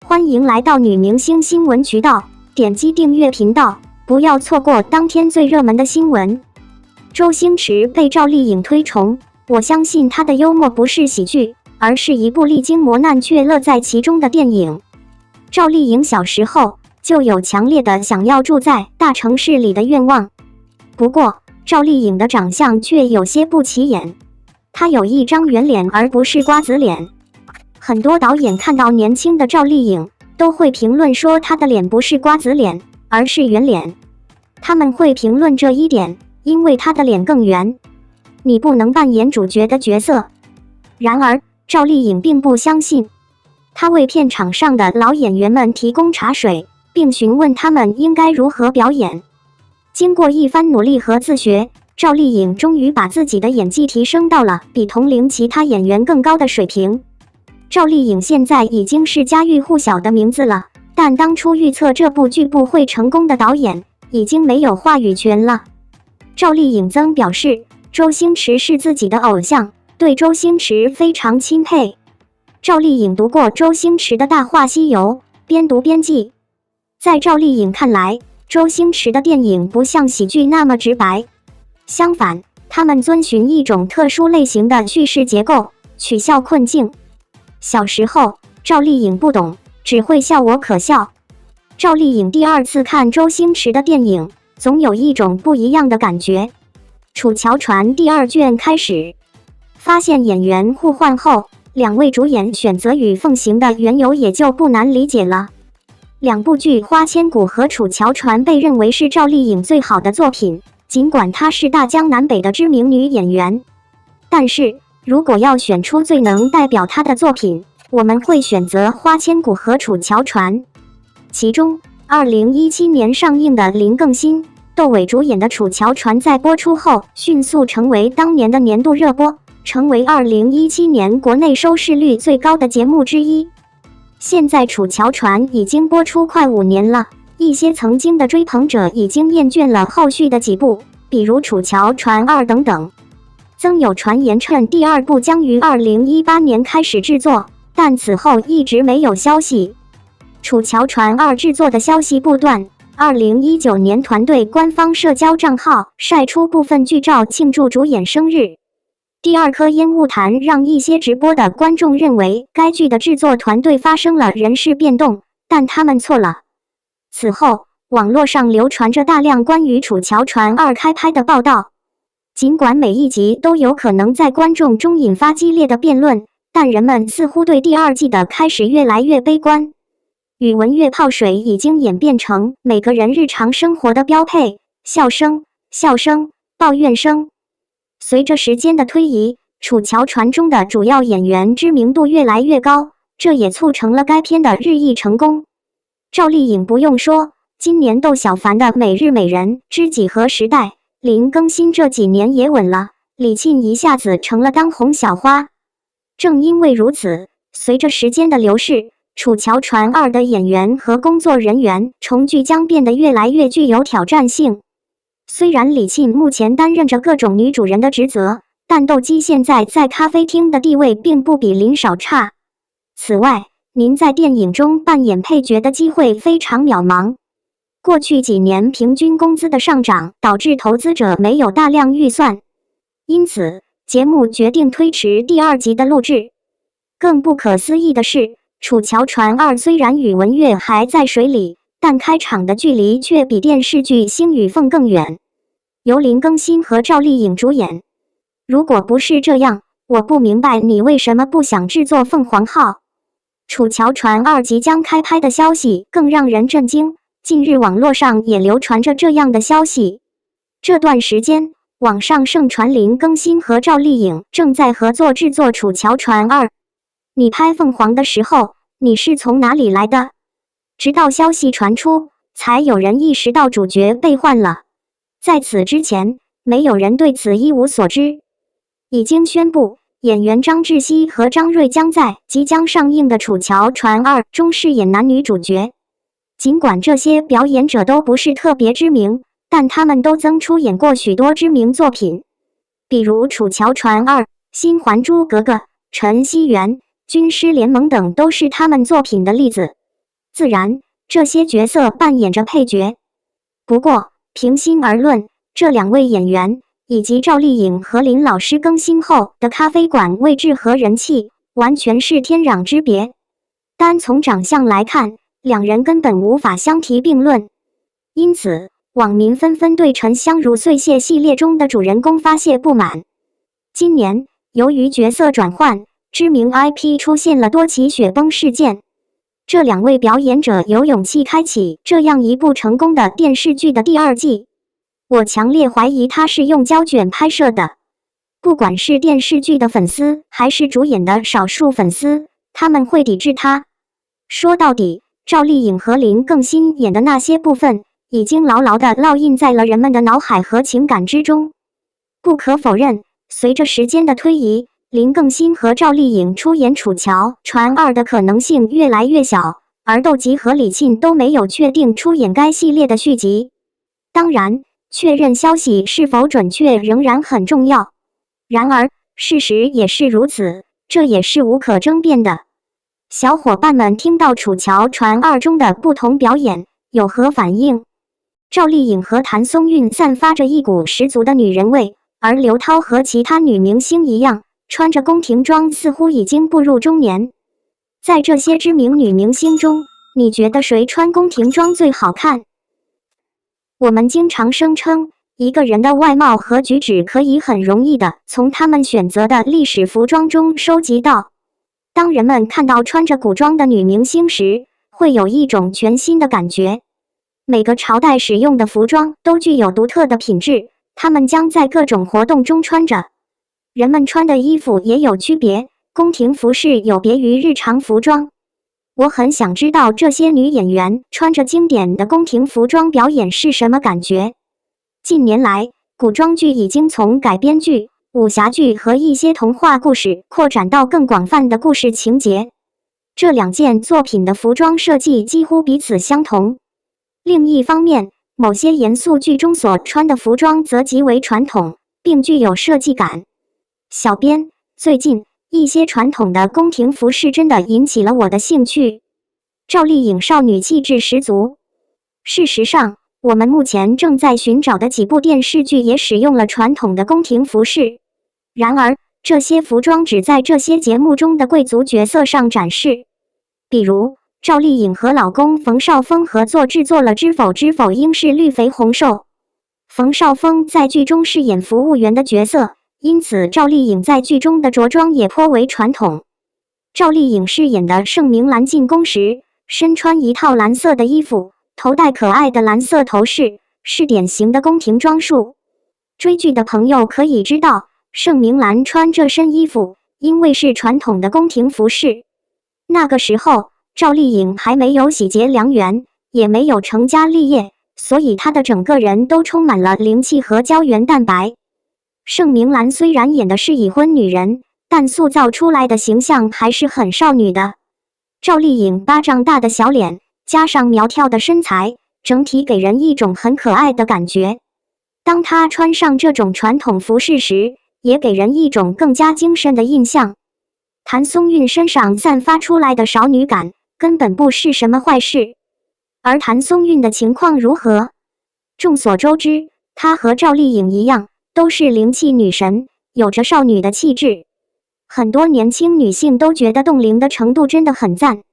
欢迎来到女明星新闻渠道，点击订阅频道，不要错过当天最热门的新闻。周星驰被赵丽颖推崇，我相信他的幽默不是喜剧，而是一部历经磨难却乐在其中的电影。赵丽颖小时候就有强烈的想要住在大城市里的愿望，不过赵丽颖的长相却有些不起眼，她有一张圆脸而不是瓜子脸。很多导演看到年轻的赵丽颖，都会评论说她的脸不是瓜子脸，而是圆脸。他们会评论这一点，因为她的脸更圆。你不能扮演主角的角色。然而，赵丽颖并不相信。她为片场上的老演员们提供茶水，并询问他们应该如何表演。经过一番努力和自学，赵丽颖终于把自己的演技提升到了比同龄其他演员更高的水平。赵丽颖现在已经是家喻户晓的名字了，但当初预测这部剧不会成功的导演已经没有话语权了。赵丽颖曾表示，周星驰是自己的偶像，对周星驰非常钦佩。赵丽颖读过周星驰的《大话西游》，边读边记。在赵丽颖看来，周星驰的电影不像喜剧那么直白，相反，他们遵循一种特殊类型的叙事结构，取笑困境。小时候，赵丽颖不懂，只会笑我可笑。赵丽颖第二次看周星驰的电影，总有一种不一样的感觉。《楚乔传》第二卷开始，发现演员互换后，两位主演选择与奉行的缘由也就不难理解了。两部剧《花千骨》和《楚乔传》被认为是赵丽颖最好的作品，尽管她是大江南北的知名女演员，但是如果要选出最能代表她的作品，我们会选择《花千骨》和《楚乔传》。其中，2017年上映的林更新、窦唯主演的《楚乔传》在播出后迅速成为当年的年度热播，成为2017年国内收视率最高的节目之一。现在《楚乔传》已经播出快5年了，一些曾经的追捧者已经厌倦了后续的几部，比如《楚乔传2》等等。曾有传言称第二部将于2018年开始制作，但此后一直没有消息。《楚乔传2》制作的消息不断，2019年团队官方社交账号晒出部分剧照庆祝主演生日。第二颗烟雾弹让一些直播的观众认为该剧的制作团队发生了人事变动，但他们错了。此后，网络上流传着大量关于《楚乔传2》开拍的报道。尽管每一集都有可能在观众中引发激烈的辩论，但人们似乎对第二季的开始越来越悲观。语文月泡水已经演变成每个人日常生活的标配，笑声、抱怨声。随着时间的推移，《楚乔传》中的主要演员知名度越来越高，这也促成了该片的日益成功。赵丽颖不用说，今年窦小凡的《每日美人》、《知己》和《时代》，林更新这几年也稳了，李沁一下子成了当红小花。正因为如此，随着时间的流逝，《楚乔传2》的演员和工作人员重聚将变得越来越具有挑战性。虽然李沁目前担任着各种女主人的职责，但窦姬现在在咖啡厅的地位并不比林少差。此外，您在电影中扮演配角的机会非常渺茫。过去几年平均工资的上涨导致投资者没有大量预算，因此节目决定推迟第二集的录制。更不可思议的是，《楚乔传2》虽然宇文玥还在水里，但开场的距离却比电视剧《星与凤》更远，由林更新和赵丽颖主演。如果不是这样，我不明白你为什么不想制作凤凰号。《楚乔传2》即将开拍的消息更让人震惊，近日网络上也流传着这样的消息。这段时间，网上盛传林更新和赵丽颖正在合作制作《楚乔传2》。你拍凤凰的时候，你是从哪里来的？直到消息传出，才有人意识到主角被换了。在此之前，没有人对此一无所知。已经宣布，演员张智熙和张睿将在即将上映的《楚乔传2》中饰演男女主角。尽管这些表演者都不是特别知名，但他们都曾出演过许多知名作品，比如《楚乔传2》、《新还珠格格》、《陈希元》、《军师联盟》等都是他们作品的例子。自然，这些角色扮演着配角。不过，平心而论，这两位演员以及赵丽颖和林老师更新后的咖啡馆位置和人气，完全是天壤之别。单从长相来看，两人根本无法相提并论。因此，网民纷纷对沉香如碎屑系列中的主人公发泄不满。今年，由于角色转换，知名 IP 出现了多起雪崩事件。这两位表演者有勇气开启这样一部成功的电视剧的第二季。我强烈怀疑它是用胶卷拍摄的。不管是电视剧的粉丝，还是主演的少数粉丝，他们会抵制它。说到底，赵丽颖和林更新演的那些部分，已经牢牢地烙印在了人们的脑海和情感之中。不可否认，随着时间的推移，林更新和赵丽颖出演《楚乔传2》的可能性越来越小，而窦吉和李沁都没有确定出演该系列的续集。当然，确认消息是否准确仍然很重要。然而，事实也是如此，这也是无可争辩的。小伙伴们听到《楚乔传2》中的不同表演，有何反应？赵丽颖和谭松韵散发着一股十足的女人味，而刘涛和其他女明星一样，穿着宫廷装似乎已经步入中年。在这些知名女明星中，你觉得谁穿宫廷装最好看？我们经常声称，一个人的外貌和举止可以很容易地从他们选择的历史服装中收集到。当人们看到穿着古装的女明星时，会有一种全新的感觉。每个朝代使用的服装都具有独特的品质，他们将在各种活动中穿着。人们穿的衣服也有区别，宫廷服饰有别于日常服装。我很想知道这些女演员穿着经典的宫廷服装表演是什么感觉。近年来，古装剧已经从改编剧、武侠剧和一些童话故事扩展到更广泛的故事情节。这两件作品的服装设计几乎彼此相同。另一方面，某些严肃剧中所穿的服装则极为传统，并具有设计感。小编，最近一些传统的宫廷服饰真的引起了我的兴趣。赵丽颖少女气质十足。事实上，我们目前正在寻找的几部电视剧也使用了传统的宫廷服饰。然而，这些服装只在这些节目中的贵族角色上展示。比如，赵丽颖和老公冯绍峰合作制作了《知否知否》应是绿肥红瘦。冯绍峰在剧中饰演服务员的角色，因此赵丽颖在剧中的着装也颇为传统。赵丽颖饰演的盛明兰进宫时，身穿一套蓝色的衣服，头戴可爱的蓝色头饰，是典型的宫廷装束。追剧的朋友可以知道，盛明兰穿这身衣服，因为是传统的宫廷服饰。那个时候，赵丽颖还没有喜结良缘，也没有成家立业，所以她的整个人都充满了灵气和胶原蛋白。盛明兰虽然演的是已婚女人，但塑造出来的形象还是很少女的。赵丽颖巴掌大的小脸，加上苗条的身材，整体给人一种很可爱的感觉。当她穿上这种传统服饰时，也给人一种更加精神的印象。谭松韵身上散发出来的少女感，根本不是什么坏事。而谭松韵的情况如何？众所周知，她和赵丽颖一样，都是灵气女神，有着少女的气质。很多年轻女性都觉得冻龄的程度真的很赞。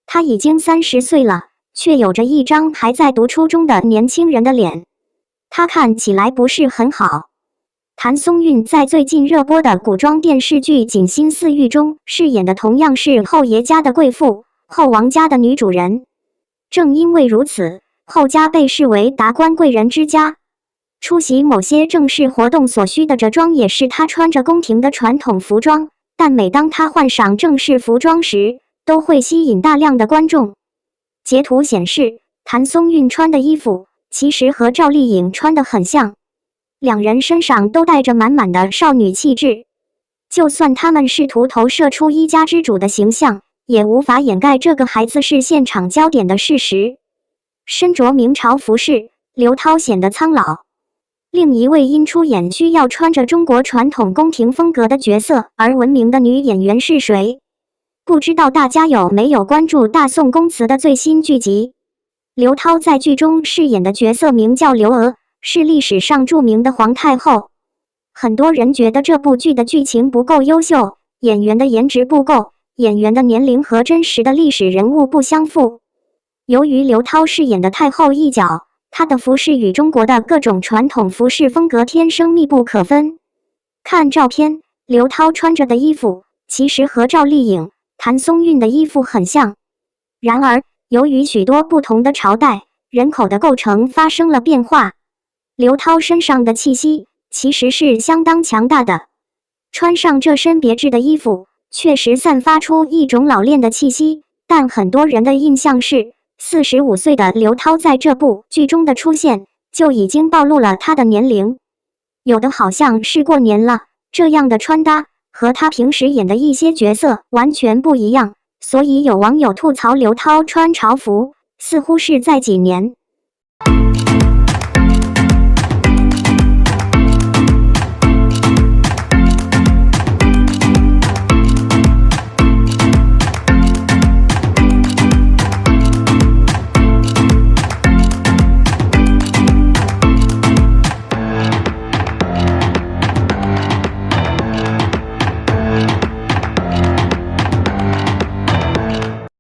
她已经30岁了，却有着一张还在读初中的年轻人的脸。她看起来不是很好。谭松韵在最近热播的古装电视剧《锦心似玉》中饰演的同样是后爷家的贵妇，后王家的女主人。正因为如此，后家被视为达官贵人之家。出席某些正式活动所需的着装也是她穿着宫廷的传统服装，但每当她换上正式服装时，都会吸引大量的观众。截图显示，谭松韵穿的衣服其实和赵丽颖穿的很像，两人身上都带着满满的少女气质。就算他们试图投射出一家之主的形象，也无法掩盖这个孩子是现场焦点的事实。身着明朝服饰，刘涛显得苍老。另一位因出演需要穿着中国传统宫廷风格的角色而闻名的女演员是谁？不知道大家有没有关注大宋宫词的最新剧集？刘涛在剧中饰演的角色名叫刘娥，是历史上著名的皇太后。很多人觉得这部剧的剧情不够优秀，演员的颜值不够，演员的年龄和真实的历史人物不相符。由于刘涛饰演的太后一角，她的服饰与中国的各种传统服饰风格天生密不可分。看照片，刘涛穿着的衣服其实和赵丽颖、谭松韵的衣服很像。然而，由于许多不同的朝代，人口的构成发生了变化，刘涛身上的气息其实是相当强大的。穿上这身别致的衣服，确实散发出一种老练的气息，但很多人的印象是，45岁的刘涛在这部剧中的出现，就已经暴露了她的年龄。有的好像是过年了，这样的穿搭和她平时演的一些角色完全不一样，所以有网友吐槽刘涛穿朝服似乎是在几年。